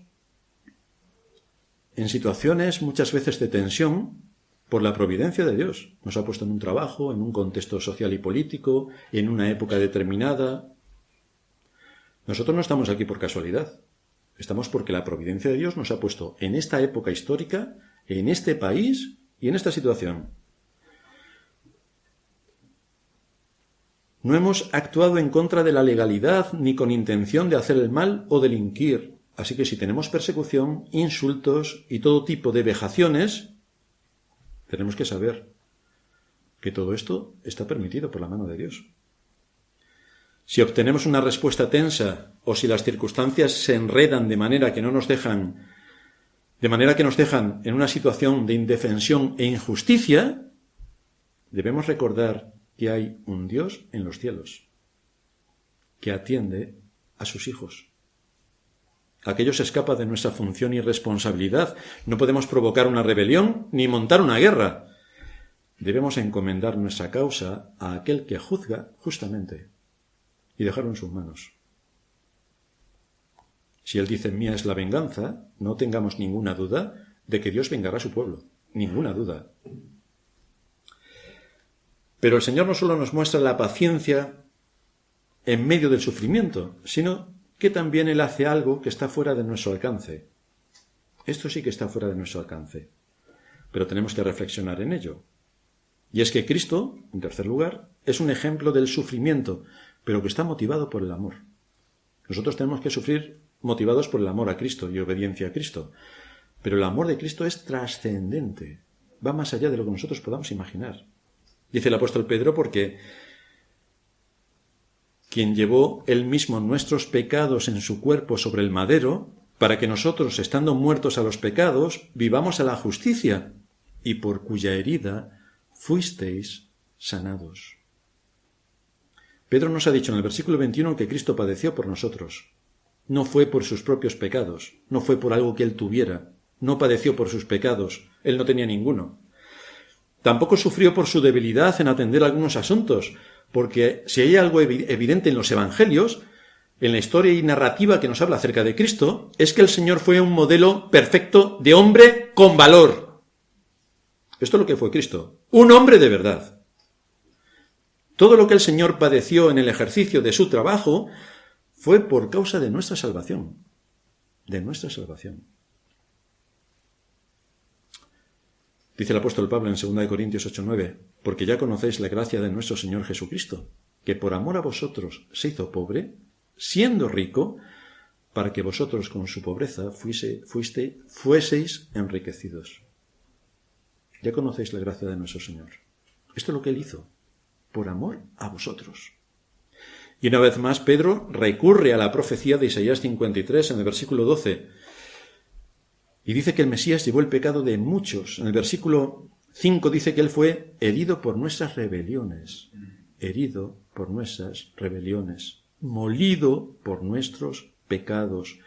en situaciones muchas veces de tensión por la providencia de Dios. Nos ha puesto en un trabajo, en un contexto social y político, en una época determinada. Nosotros no estamos aquí por casualidad. Estamos porque la providencia de Dios nos ha puesto en esta época histórica, en este país y en esta situación. No hemos actuado en contra de la legalidad ni con intención de hacer el mal o delinquir. Así que si tenemos persecución, insultos y todo tipo de vejaciones, tenemos que saber que todo esto está permitido por la mano de Dios. Si obtenemos una respuesta tensa o si las circunstancias se enredan de manera que nos dejan en una situación de indefensión e injusticia, debemos recordar que hay un Dios en los cielos que atiende a sus hijos. Aquello se escapa de nuestra función y responsabilidad. No podemos provocar una rebelión ni montar una guerra. Debemos encomendar nuestra causa a aquel que juzga justamente y dejarlo en sus manos. Si Él dice: mía es la venganza, no tengamos ninguna duda de que Dios vengará a su pueblo. Ninguna duda. Pero el Señor no solo nos muestra la paciencia en medio del sufrimiento, sino que también Él hace algo que está fuera de nuestro alcance. Esto sí que está fuera de nuestro alcance, pero tenemos que reflexionar en ello. Y es que Cristo, en tercer lugar, es un ejemplo del sufrimiento, pero que está motivado por el amor. Nosotros tenemos que sufrir motivados por el amor a Cristo y obediencia a Cristo, pero el amor de Cristo es trascendente, va más allá de lo que nosotros podamos imaginar. Dice el apóstol Pedro: porque quien llevó él mismo nuestros pecados en su cuerpo sobre el madero, para que nosotros, estando muertos a los pecados, vivamos a la justicia, y por cuya herida fuisteis sanados. Pedro nos ha dicho en el versículo 21 que Cristo padeció por nosotros. No fue por sus propios pecados, no fue por algo que él tuviera, no padeció por sus pecados, él no tenía ninguno. Tampoco sufrió por su debilidad en atender algunos asuntos, porque si hay algo evidente en los evangelios, en la historia y narrativa que nos habla acerca de Cristo, es que el Señor fue un modelo perfecto de hombre con valor. Esto es lo que fue Cristo, un hombre de verdad. Todo lo que el Señor padeció en el ejercicio de su trabajo fue por causa de nuestra salvación, Dice el apóstol Pablo en 2 Corintios 8:9, porque ya conocéis la gracia de nuestro Señor Jesucristo, que por amor a vosotros se hizo pobre, siendo rico, para que vosotros con su pobreza fueseis enriquecidos. Ya conocéis la gracia de nuestro Señor. Esto es lo que Él hizo, por amor a vosotros. Y una vez más Pedro recurre a la profecía de Isaías 53 en el versículo 12, y dice que el Mesías llevó el pecado de muchos. En el versículo 5 dice que Él fue herido por nuestras rebeliones, molido por nuestros pecados.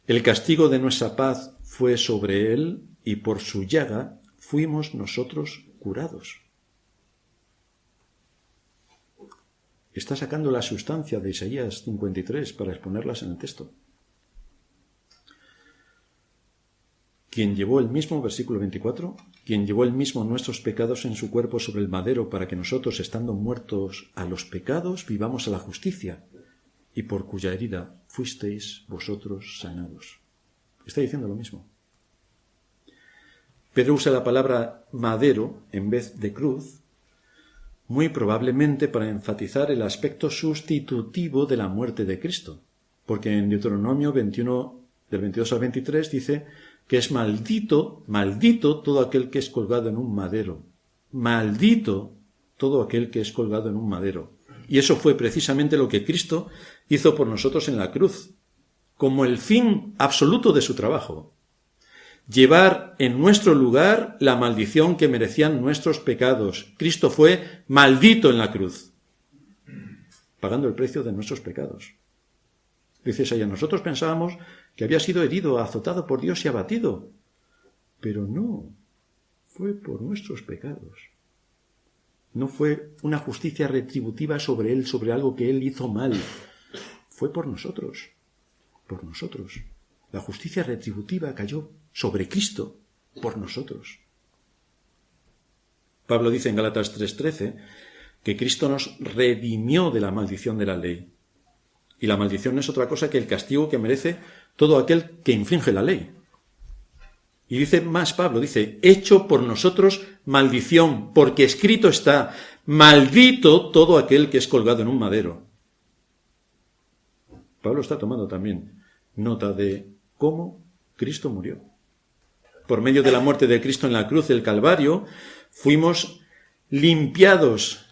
El castigo de nuestra paz fue sobre Él, y por su llaga fuimos nosotros curados. Está sacando la sustancia de Isaías 53 para exponerlas en el texto. quien llevó el mismo, versículo 24, quien llevó el mismo nuestros pecados en su cuerpo sobre el madero para que nosotros, estando muertos a los pecados, vivamos a la justicia, y por cuya herida fuisteis vosotros sanados. Está diciendo lo mismo. Pedro usa la palabra madero en vez de cruz, muy probablemente para enfatizar el aspecto sustitutivo de la muerte de Cristo, porque en Deuteronomio 21, del 22 al 23, dice que es maldito, maldito todo aquel que es colgado en un madero. Maldito todo aquel que es colgado en un madero. Y eso fue precisamente lo que Cristo hizo por nosotros en la cruz, como el fin absoluto de su trabajo. Llevar en nuestro lugar la maldición que merecían nuestros pecados. Cristo fue maldito en la cruz, pagando el precio de nuestros pecados. Dice Isaías, nosotros pensábamos que había sido herido, azotado por Dios y abatido. Pero no, fue por nuestros pecados. No fue una justicia retributiva sobre él, sobre algo que él hizo mal. Fue por nosotros, por nosotros. La justicia retributiva cayó sobre Cristo, por nosotros. Pablo dice en Gálatas 3:13 que Cristo nos redimió de la maldición de la ley. Y la maldición no es otra cosa que el castigo que merece todo aquel que infringe la ley. Y dice más Pablo, dice, hecho por nosotros maldición, porque escrito está, maldito todo aquel que es colgado en un madero. Pablo está tomando también nota de cómo Cristo murió. Por medio de la muerte de Cristo en la cruz del Calvario, fuimos limpiados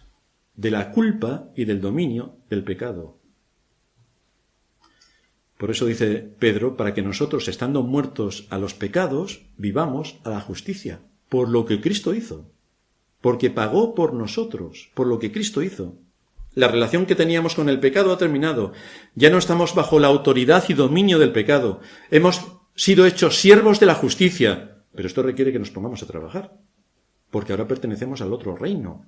de la culpa y del dominio del pecado. Por eso dice Pedro, para que nosotros, estando muertos a los pecados, vivamos a la justicia, por lo que Cristo hizo, porque pagó por nosotros, por lo que Cristo hizo. La relación que teníamos con el pecado ha terminado. Ya no estamos bajo la autoridad y dominio del pecado. Hemos sido hechos siervos de la justicia, pero esto requiere que nos pongamos a trabajar, porque ahora pertenecemos al otro reino.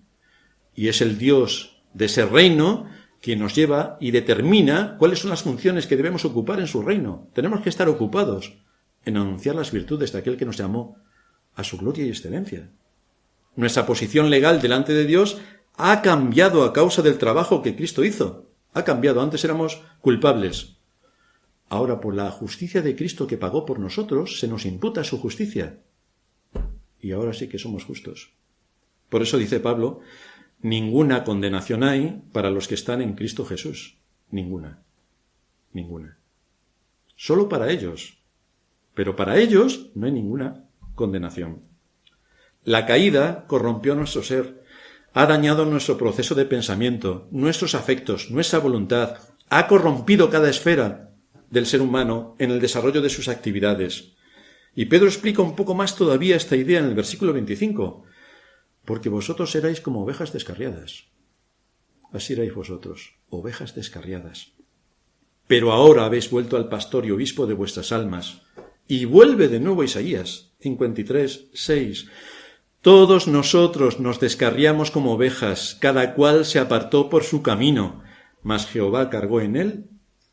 Y es el Dios de ese reino quien nos lleva y determina cuáles son las funciones que debemos ocupar en su reino. Tenemos que estar ocupados en anunciar las virtudes de aquel que nos llamó a su gloria y excelencia. Nuestra posición legal delante de Dios ha cambiado a causa del trabajo que Cristo hizo. Ha cambiado. Antes éramos culpables. Ahora, por la justicia de Cristo que pagó por nosotros, se nos imputa su justicia. Y ahora sí que somos justos. Por eso dice Pablo, ninguna condenación hay para los que están en Cristo Jesús. Ninguna. Ninguna. Solo para ellos. Pero para ellos no hay ninguna condenación. La caída corrompió nuestro ser, ha dañado nuestro proceso de pensamiento, nuestros afectos, nuestra voluntad, ha corrompido cada esfera del ser humano en el desarrollo de sus actividades. Y Pedro explica un poco más todavía esta idea en el versículo 25. Porque vosotros erais como ovejas descarriadas. Así erais vosotros, ovejas descarriadas. Pero ahora habéis vuelto al pastor y obispo de vuestras almas. Y vuelve de nuevo Isaías 53:6. Todos nosotros nos descarriamos como ovejas, cada cual se apartó por su camino, mas Jehová cargó en él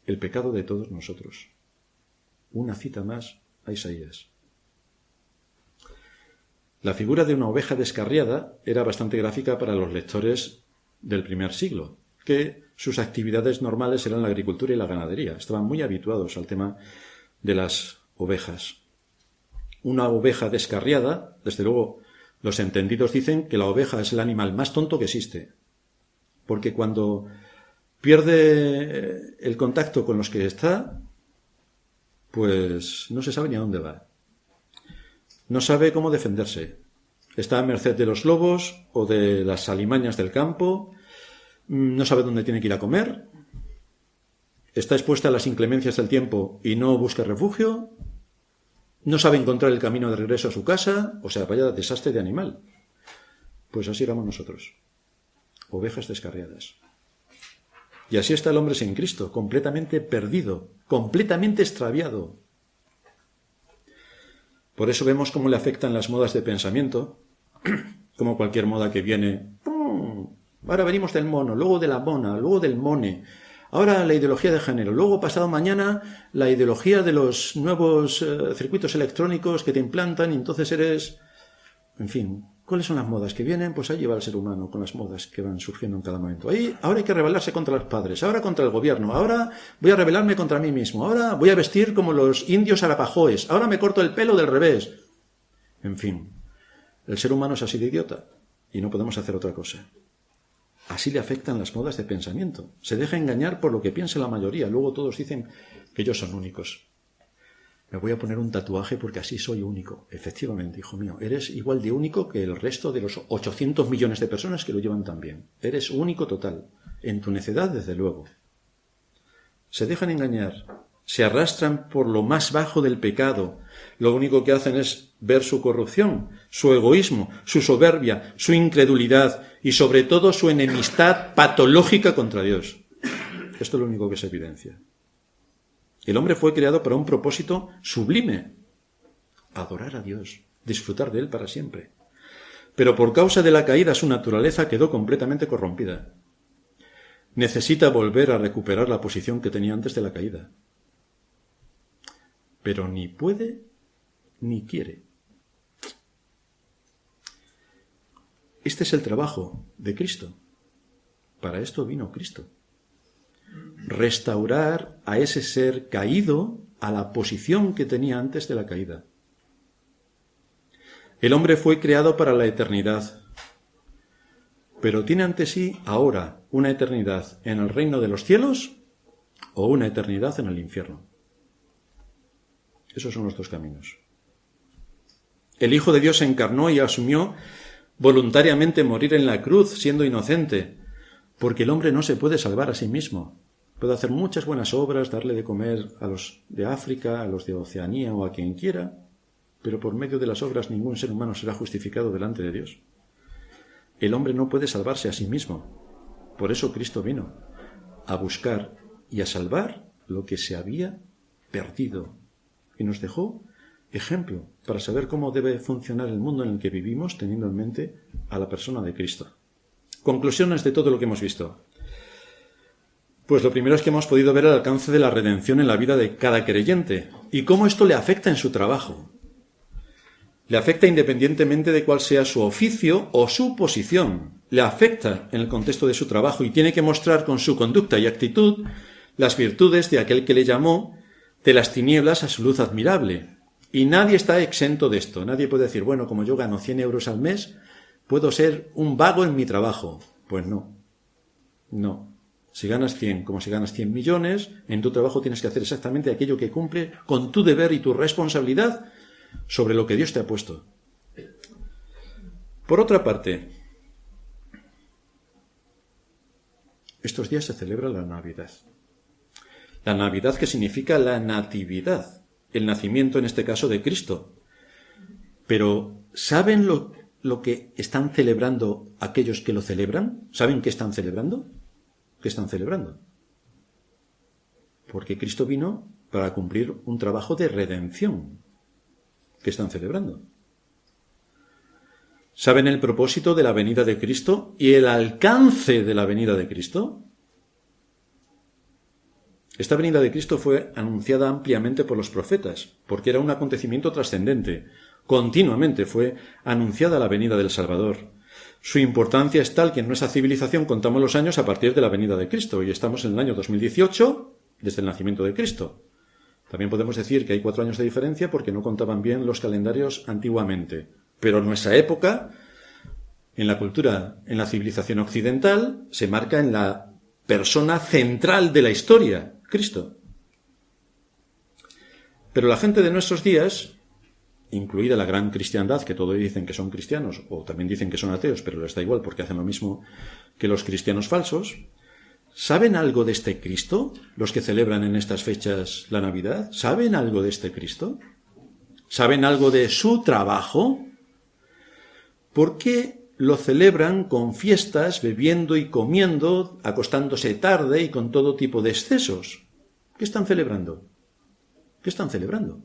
el pecado de todos nosotros. Una cita más a Isaías. La figura de una oveja descarriada era bastante gráfica para los lectores del primer siglo, que sus actividades normales eran la agricultura y la ganadería. Estaban muy habituados al tema de las ovejas. Una oveja descarriada, desde luego, los entendidos dicen que la oveja es el animal más tonto que existe, porque cuando pierde el contacto con los que está, pues no se sabe ni a dónde va. No sabe cómo defenderse. Está a merced de los lobos o de las alimañas del campo. No sabe dónde tiene que ir a comer. Está expuesta a las inclemencias del tiempo y no busca refugio. No sabe encontrar el camino de regreso a su casa. O sea, vaya desastre de animal. Pues así éramos nosotros. Ovejas descarriadas. Y así está el hombre sin Cristo, completamente perdido, completamente extraviado. Por eso vemos cómo le afectan las modas de pensamiento, como cualquier moda que viene. Ahora venimos del mono, luego de la mona, luego del mone. ahora la ideología de género, luego pasado mañana la ideología de los nuevos circuitos electrónicos que te implantan y entonces eres... En fin, ¿cuáles son las modas que vienen? Pues ahí lleva el ser humano con las modas que van surgiendo en cada momento. Ahora hay que rebelarse contra los padres, ahora contra el gobierno, ahora voy a rebelarme contra mí mismo, ahora voy a vestir como los indios arapahoes, ahora me corto el pelo del revés. En fin, el ser humano es así de idiota y no podemos hacer otra cosa. Así le afectan las modas de pensamiento. Se deja engañar por lo que piensa la mayoría. Luego todos dicen que ellos son únicos. Me voy a poner un tatuaje porque así soy único. Efectivamente, hijo mío, eres igual de único que el resto de los 800 millones de personas que lo llevan también. Eres único total. En tu necedad, desde luego. Se dejan engañar. Se arrastran por lo más bajo del pecado. Lo único que hacen es ver su corrupción, su egoísmo, su soberbia, su incredulidad y sobre todo su enemistad patológica contra Dios. Esto es lo único que se evidencia. El hombre fue creado para un propósito sublime: adorar a Dios, disfrutar de Él para siempre. Pero por causa de la caída su naturaleza quedó completamente corrompida. Necesita volver a recuperar la posición que tenía antes de la caída. Pero ni puede ni quiere. Este es el trabajo de Cristo. Para esto vino Cristo. Restaurar a ese ser caído a la posición que tenía antes de la caída. El hombre fue creado para la eternidad, pero tiene ante sí ahora una eternidad en el reino de los cielos o una eternidad en el infierno. Esos son los dos caminos. El Hijo de Dios se encarnó y asumió voluntariamente morir en la cruz siendo inocente, porque el hombre no se puede salvar a sí mismo. Puede hacer muchas buenas obras, darle de comer a los de África, a los de Oceanía o a quien quiera, pero por medio de las obras ningún ser humano será justificado delante de Dios. El hombre no puede salvarse a sí mismo. Por eso Cristo vino a buscar y a salvar lo que se había perdido. Y nos dejó ejemplo para saber cómo debe funcionar el mundo en el que vivimos, teniendo en mente a la persona de Cristo. Conclusiones de todo lo que hemos visto. Pues lo primero es que hemos podido ver el alcance de la redención en la vida de cada creyente y cómo esto le afecta en su trabajo. Le afecta independientemente de cuál sea su oficio o su posición. Le afecta en el contexto de su trabajo y tiene que mostrar con su conducta y actitud las virtudes de aquel que le llamó de las tinieblas a su luz admirable. Y nadie está exento de esto. Nadie puede decir, bueno, como yo gano 100 euros al mes, puedo ser un vago en mi trabajo. Pues no. No. Si ganas 100 como si ganas 100 millones, en tu trabajo tienes que hacer exactamente aquello que cumple con tu deber y tu responsabilidad sobre lo que Dios te ha puesto. Por otra parte, estos días se celebra la Navidad. La Navidad, que significa la natividad, el nacimiento en este caso de Cristo. Pero ¿saben lo que están celebrando aquellos que lo celebran? ¿Saben qué están celebrando? ¿Qué están celebrando? Porque Cristo vino para cumplir un trabajo de redención. ¿Qué están celebrando? ¿Saben el propósito de la venida de Cristo y el alcance de la venida de Cristo? Esta venida de Cristo fue anunciada ampliamente por los profetas, porque era un acontecimiento trascendente. Continuamente fue anunciada la venida del Salvador. Su importancia es tal que en nuestra civilización contamos los años a partir de la venida de Cristo, y estamos en el año 2018 desde el nacimiento de Cristo. También podemos decir que hay 4 años de diferencia porque no contaban bien los calendarios antiguamente. Pero en nuestra época, en la cultura, en la civilización occidental, se marca en la persona central de la historia, Cristo. Pero la gente de nuestros días, incluida la gran cristiandad, que todos dicen que son cristianos, o también dicen que son ateos, pero les da igual porque hacen lo mismo que los cristianos falsos, ¿saben algo de este Cristo? Los que celebran en estas fechas la Navidad, ¿saben algo de este Cristo? ¿Saben algo de su trabajo? ¿Por qué lo celebran con fiestas, bebiendo y comiendo, acostándose tarde y con todo tipo de excesos? ¿Qué están celebrando? ¿Qué están celebrando?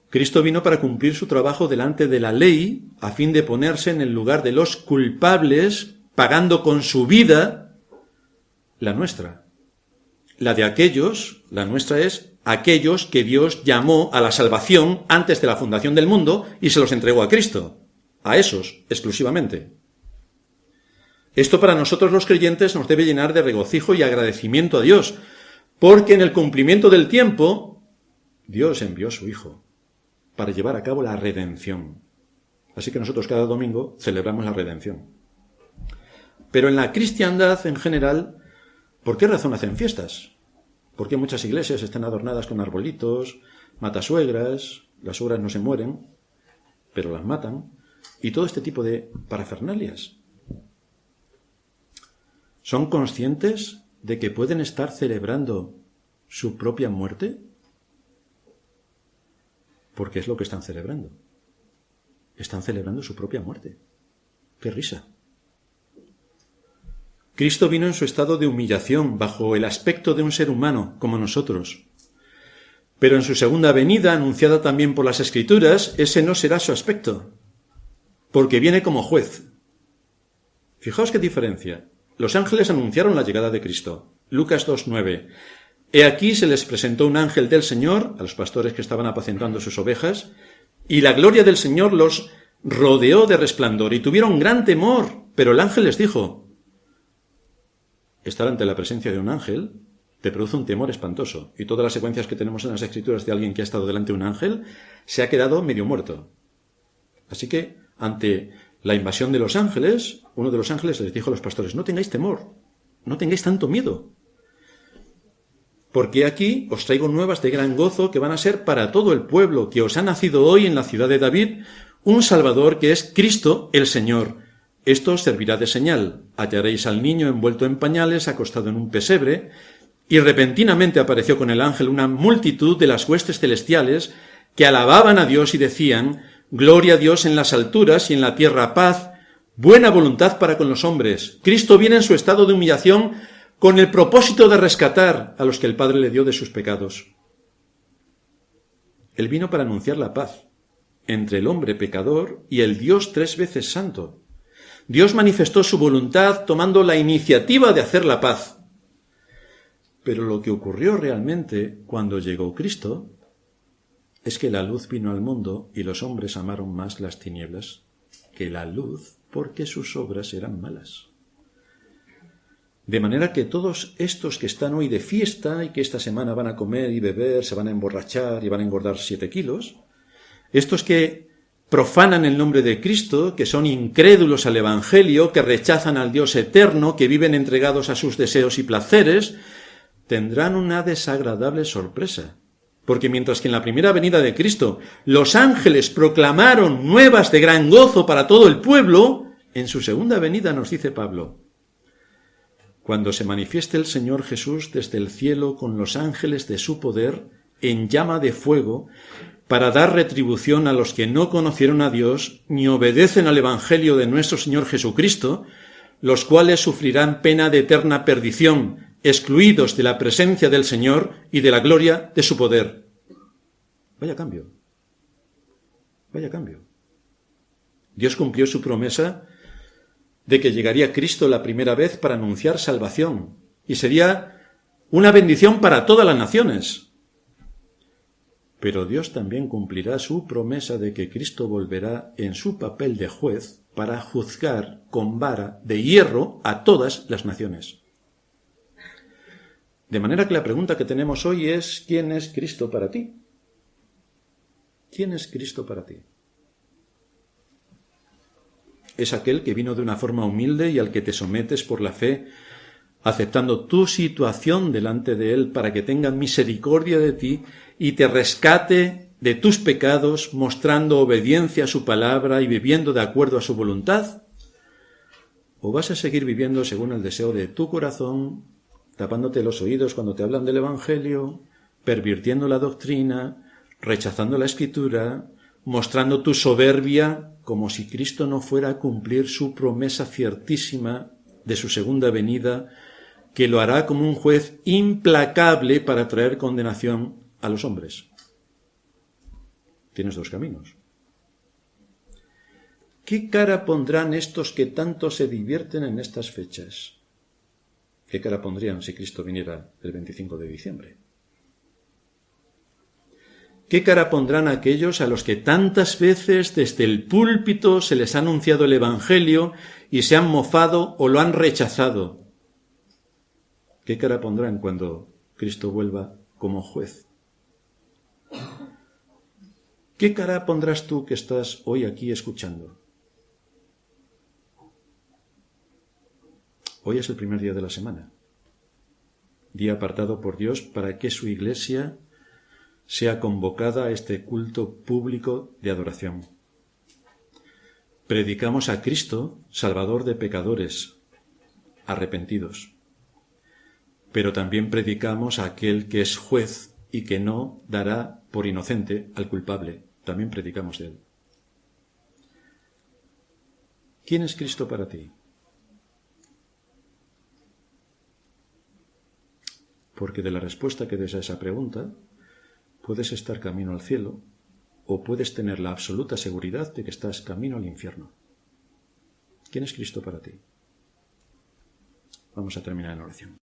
Cristo vino para cumplir su trabajo delante de la ley, a fin de ponerse en el lugar de los culpables, pagando con su vida la nuestra. La de aquellos, la nuestra es aquellos que Dios llamó a la salvación antes de la fundación del mundo y se los entregó a Cristo. A esos, exclusivamente. Esto para nosotros los creyentes nos debe llenar de regocijo y agradecimiento a Dios, porque en el cumplimiento del tiempo, Dios envió a su Hijo para llevar a cabo la redención. Así que nosotros cada domingo celebramos la redención. Pero en la cristiandad en general, ¿por qué razón hacen fiestas? ¿Por qué muchas iglesias están adornadas con arbolitos, matasuegras, las suegras no se mueren, pero las matan, y todo este tipo de parafernalias? ¿Son conscientes de que pueden estar celebrando su propia muerte? Porque es lo que están celebrando. Están celebrando su propia muerte. ¡Qué risa! Cristo vino en su estado de humillación, bajo el aspecto de un ser humano, como nosotros. Pero en su segunda venida, anunciada también por las Escrituras, ese no será su aspecto, porque viene como juez. Fijaos qué diferencia. Los ángeles anunciaron la llegada de Cristo. Lucas 2:9. He aquí se les presentó un ángel del Señor, a los pastores que estaban apacentando sus ovejas, y la gloria del Señor los rodeó de resplandor, y tuvieron gran temor. Pero el ángel les dijo: estar ante la presencia de un ángel te produce un temor espantoso. Y todas las secuencias que tenemos en las Escrituras de alguien que ha estado delante de un ángel se ha quedado medio muerto. Así que, ante la invasión de los ángeles, uno de los ángeles les dijo a los pastores: no tengáis temor, no tengáis tanto miedo, porque aquí os traigo nuevas de gran gozo que van a ser para todo el pueblo, que os ha nacido hoy en la ciudad de David un Salvador que es Cristo el Señor. Esto os servirá de señal. Hallaréis al niño envuelto en pañales, acostado en un pesebre. Y repentinamente apareció con el ángel una multitud de las huestes celestiales que alababan a Dios y decían: gloria a Dios en las alturas y en la tierra paz, buena voluntad para con los hombres. Cristo viene en su estado de humillación con el propósito de rescatar a los que el Padre le dio de sus pecados. Él vino para anunciar la paz entre el hombre pecador y el Dios 3 veces santo. Dios manifestó su voluntad tomando la iniciativa de hacer la paz. Pero lo que ocurrió realmente cuando llegó Cristo es que la luz vino al mundo y los hombres amaron más las tinieblas que la luz, porque sus obras eran malas. De manera que todos estos que están hoy de fiesta y que esta semana van a comer y beber, se van a emborrachar y van a engordar 7 kilos, estos que profanan el nombre de Cristo, que son incrédulos al Evangelio, que rechazan al Dios eterno, que viven entregados a sus deseos y placeres, tendrán una desagradable sorpresa. Porque mientras que en la primera venida de Cristo los ángeles proclamaron nuevas de gran gozo para todo el pueblo, en su segunda venida nos dice Pablo: cuando se manifieste el Señor Jesús desde el cielo con los ángeles de su poder en llama de fuego, para dar retribución a los que no conocieron a Dios ni obedecen al Evangelio de nuestro Señor Jesucristo, los cuales sufrirán pena de eterna perdición, excluidos de la presencia del Señor y de la gloria de su poder. Vaya cambio. Vaya cambio. Dios cumplió su promesa de que llegaría Cristo la primera vez para anunciar salvación, y sería una bendición para todas las naciones. Pero Dios también cumplirá su promesa de que Cristo volverá en su papel de juez para juzgar con vara de hierro a todas las naciones. De manera que la pregunta que tenemos hoy es: ¿quién es Cristo para ti? ¿Quién es Cristo para ti? Es aquel que vino de una forma humilde y al que te sometes por la fe, aceptando tu situación delante de Él para que tenga misericordia de ti y te rescate de tus pecados, mostrando obediencia a su palabra y viviendo de acuerdo a su voluntad? ¿O vas a seguir viviendo según el deseo de tu corazón, tapándote los oídos cuando te hablan del Evangelio, pervirtiendo la doctrina, rechazando la Escritura, mostrando tu soberbia como si Cristo no fuera a cumplir su promesa ciertísima de su segunda venida, que lo hará como un juez implacable para traer condenación a los hombres? Tienes 2 caminos. ¿Qué cara pondrán estos que tanto se divierten en estas fechas? ¿Qué cara pondrían si Cristo viniera el 25 de diciembre? ¿Qué cara pondrán aquellos a los que tantas veces desde el púlpito se les ha anunciado el Evangelio y se han mofado o lo han rechazado? ¿Qué cara pondrán cuando Cristo vuelva como juez? ¿Qué cara pondrás tú que estás hoy aquí escuchando? Hoy es el primer día de la semana, día apartado por Dios para que su Iglesia sea convocada a este culto público de adoración. Predicamos a Cristo, Salvador de pecadores, arrepentidos. Pero también predicamos a aquel que es juez y que no dará por inocente al culpable. También predicamos de él. ¿Quién es Cristo para ti? Porque de la respuesta que des a esa pregunta, puedes estar camino al cielo o puedes tener la absoluta seguridad de que estás camino al infierno. ¿Quién es Cristo para ti? Vamos a terminar en oración.